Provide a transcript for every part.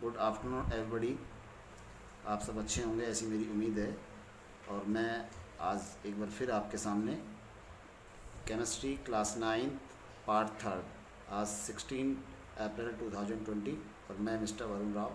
Good afternoon everybody. आप सब अच्छे होंगे ऐसी मेरी उम्मीद है। और मैं आज एक बार फिर आपके सामने केमिस्ट्री क्लास 9 पार्ट 3 आज 16 अप्रैल 2020 और मैं मिस्टर वरुण राव।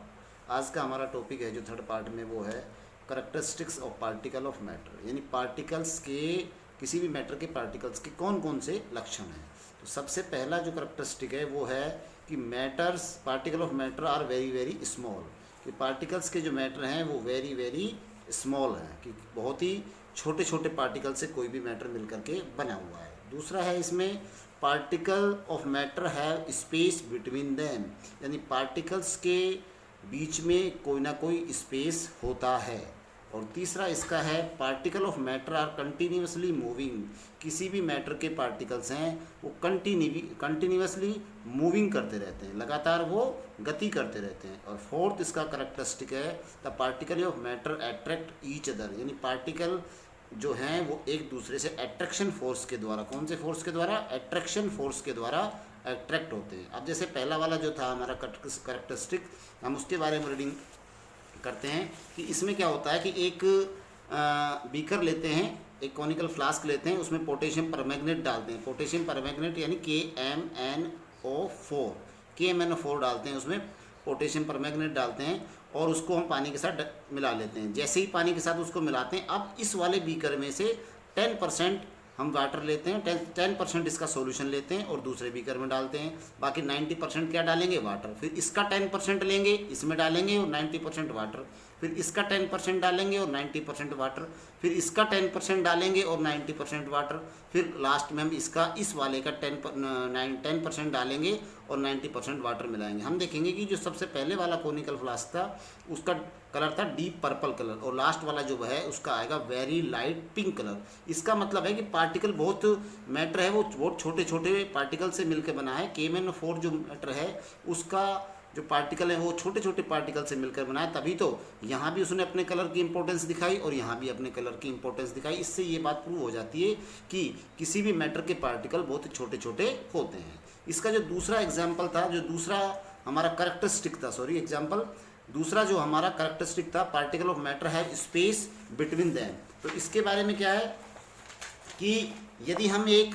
आज का हमारा टॉपिक है जो थर्ड पार्ट में वो है characteristics of particle of matter, यानी पार्टिकल्स के किसी भी मैटर के पार्टिकल्स के कौन कौन से लक्षण हैं। तो सबसे पहला जो करैक्टरिस्टिक है वो है कि matters particle of matter are very very small, कि पार्टिकल्स के जो मैटर हैं वो वेरी वेरी स्मॉल हैं, कि बहुत ही छोटे छोटे पार्टिकल से कोई भी मैटर मिल करके बना हुआ है। दूसरा है इसमें particle of matter have space between them, यानी पार्टिकल्स के बीच में कोई ना कोई स्पेस होता है। और तीसरा इसका है particle of matter are continuously moving, किसी भी मैटर के पार्टिकल्स हैं वो कंटिन्यूसली मूविंग करते रहते हैं, लगातार वो गति करते रहते हैं। और फोर्थ इसका करैक्टरिस्टिक है the particle of matter attract each other, यानी पार्टिकल जो हैं वो एक दूसरे से अट्रैक्शन फोर्स के द्वारा, कौन से फोर्स के द्वारा? अट्रैक्शन फोर्स के द्वारा अट्रैक्ट होते हैं। अब जैसे पहला वाला जो था हमारा करैक्टरिस्टिक, हम उसके बारे में रीडिंग करते हैं कि इसमें क्या होता है कि एक बीकर लेते हैं, एक कॉनिकल फ्लास्क लेते हैं, उसमें पोटेशियम परमैंगनेट डालते हैं। पोटेशियम परमैंगनेट यानी KMnO4 KMnO4 डालते हैं, उसमें पोटेशियम परमैंगनेट डालते हैं और उसको हम पानी के साथ मिला लेते हैं। जैसे ही पानी के साथ उसको मिलाते हैं, अब इस वाले बीकर में से 10% हम वाटर लेते हैं, 10% इसका सॉल्यूशन लेते हैं और दूसरे बीकर में डालते हैं। बाकी 90% क्या डालेंगे? वाटर। फिर इसका 10% लेंगे, इसमें डालेंगे और 90% वाटर। फिर इसका 10% डालेंगे और 90% वाटर। फिर इसका 10% डालेंगे और 90% वाटर। फिर लास्ट में हम इसका इस वाले का 10% डालेंगे और 90% वाटर मिलाएंगे। हम देखेंगे कि जो सबसे पहले वाला कोनिकल फ्लास्क था उसका कलर था डीप पर्पल कलर और लास्ट वाला जो है उसका आएगा वेरी लाइट पिंक कलर। इसका मतलब है कि पार्टिकल बहुत मैटर है वो बहुत छोटे छोटे पार्टिकल से मिलकर बना है। KMnO4 जो मैटर है उसका जो पार्टिकल है वो छोटे छोटे पार्टिकल से मिलकर बना है, तभी तो यहाँ भी उसने अपने कलर की इंपॉर्टेंस दिखाई और यहाँ भी अपने कलर की इंपॉर्टेंस दिखाई। इससे ये बात प्रूव हो जाती है कि किसी भी मैटर के पार्टिकल बहुत छोटे छोटे होते हैं। इसका जो दूसरा एग्जाम्पल था, जो दूसरा हमारा करैक्टरिस्टिक था, दूसरा जो हमारा करैक्टरिस्टिक था particle of matter have space between them. तो इसके बारे में क्या है कि यदि हम एक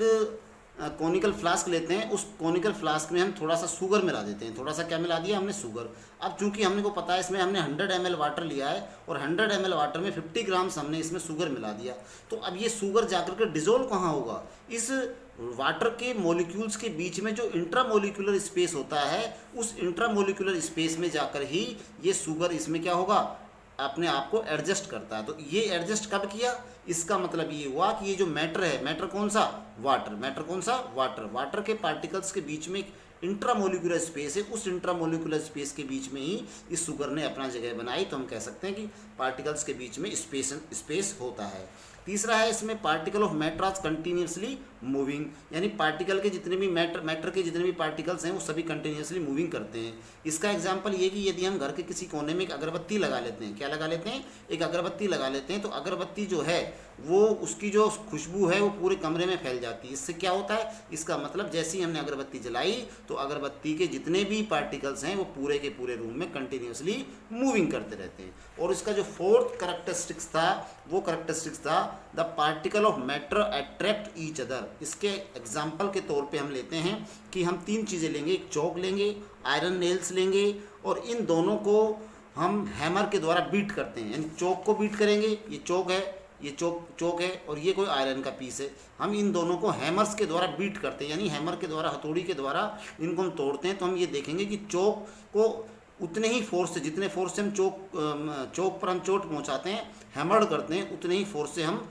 कॉनिकल फ्लास्क लेते हैं, उस कॉनिकल फ्लास्क में हम थोड़ा सा शुगर मिला देते हैं। थोड़ा सा क्या मिला दिया हमने? शुगर। अब चूंकि हमने को पता है इसमें हमने 100 ml वाटर लिया है और 100 ml वाटर में 50 ग्राम्स हमने इसमें शुगर मिला दिया। तो अब ये शुगर जाकर के डिजोल्व कहाँ होगा? इस वाटर के मॉलिक्यूल्स के बीच में जो इंट्रामोलिकुलर स्पेस होता है, उस इंट्रामोलिकुलर स्पेस में जाकर ही ये शुगर इसमें क्या होगा? अपने आप को एडजस्ट करता है। तो ये एडजस्ट कब किया? इसका मतलब ये हुआ कि ये जो मैटर है, मैटर कौन सा? वाटर। मैटर कौन सा? वाटर। वाटर के पार्टिकल्स के बीच में एक इंट्रामोलिकुलर स्पेस है, उस इंट्रामोलिकुलर स्पेस के बीच में ही इस शुगर ने अपना जगह बनाई। तो हम कह सकते हैं कि पार्टिकल्स के बीच में स्पेस होता है। तीसरा है इसमें particle of matter are continuously moving, यानी पार्टिकल के जितने भी मैटर के जितने भी पार्टिकल्स हैं वो सभी कंटिन्यूसली मूविंग करते हैं। इसका एग्जांपल ये कि यदि हम घर के किसी कोने में एक अगरबत्ती लगा लेते हैं, क्या लगा लेते हैं? एक अगरबत्ती लगा लेते हैं, तो अगरबत्ती जो है वो उसकी जो खुशबू है वो पूरे कमरे में फैल जाती है। इससे क्या होता है? इसका मतलब जैसे ही हमने अगरबत्ती जलाई तो अगरबत्ती के जितने भी पार्टिकल्स हैं वो पूरे के पूरे रूम में कंटिन्यूसली मूविंग करते रहते हैं। और इसका जो फोर्थ करैक्टरिस्टिक्स था वो करैक्टरिस्टिक्स था the particle of matter attract each other. इसके एग्जाम्पल के तौर पे हम लेते हैं कि हम 3 चीज़ें लेंगे, एक चौक लेंगे, आयरन नेल्स लेंगे और इन दोनों को हम हैमर के द्वारा बीट करते हैं। यानी चौक को बीट करेंगे, ये चौक है, ये चौक है और ये कोई आयरन का पीस है। हम इन दोनों को हैमर्स के द्वारा बीट करते हैं, यानी हैमर के द्वारा, हथौड़ी के द्वारा इनको हम तोड़ते हैं। तो हम ये देखेंगे कि चौक को उतने ही फोर्स से, जितने फोर्स से हम चौक पर हम चोट पहुंचाते हैं, हैमर्ड करते हैं, उतने ही फोर्स से हम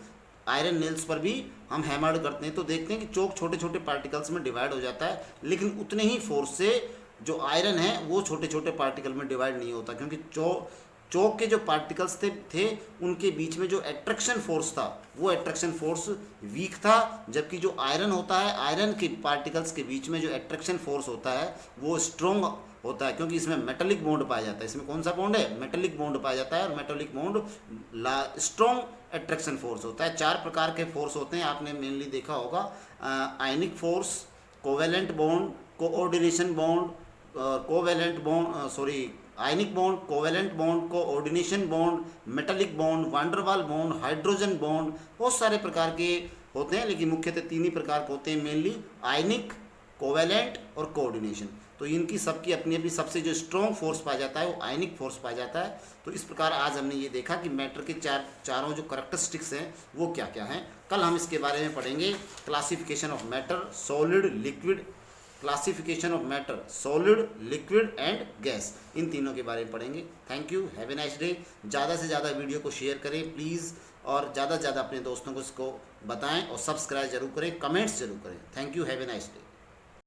आयरन नेल्स पर भी हम हैमर्ड करते हैं। तो देखते हैं कि चौक छोटे छोटे पार्टिकल्स में डिवाइड हो जाता है, लेकिन उतने ही फोर्स से जो आयरन है वो छोटे छोटे पार्टिकल में डिवाइड नहीं होता, क्योंकि चौक के जो पार्टिकल्स थे उनके बीच में जो अट्रैक्शन फोर्स था वो अट्रैक्शन फोर्स वीक था, जबकि जो आयरन होता है, आयरन के पार्टिकल्स के बीच में जो अट्रैक्शन फोर्स होता है वो स्ट्रॉन्ग होता है, क्योंकि इसमें मेटेलिक बॉन्ड पाया जाता है। इसमें कौन सा बॉन्ड है? मेटेलिक बॉन्ड पाया जाता है और metallic bond strong attraction force होता है। 4 प्रकार के फोर्स होते हैं, आपने मेनली देखा होगा, ionic force, covalent bond, coordination bond, covalent bond ionic bond, covalent bond, coordination bond, metallic bond, van der Waals bond, hydrogen bond, बहुत सारे प्रकार के होते हैं, लेकिन मुख्यतः 3 ही प्रकार के होते हैं मेनली, आयनिक, कोवेलेंट और कोऑर्डिनेशन। तो इनकी सबकी अपनी अपनी सबसे जो स्ट्रॉन्ग फोर्स पाया जाता है वो आयनिक फोर्स पाया जाता है। तो इस प्रकार आज हमने ये देखा कि मैटर के चारों जो करैक्टरिस्टिक्स हैं वो क्या क्या हैं। कल हम इसके बारे में पढ़ेंगे, classification of matter, solid, liquid, classification of matter, solid, liquid and gas, इन तीनों के बारे में पढ़ेंगे। Thank you, have a nice day. ज़्यादा से ज़्यादा वीडियो को शेयर करें प्लीज़, और ज़्यादा से ज़्यादा अपने दोस्तों को इसको बताएं, और सब्सक्राइब जरूर करें, कमेंट्स जरूर करें। Thank you, have a nice day.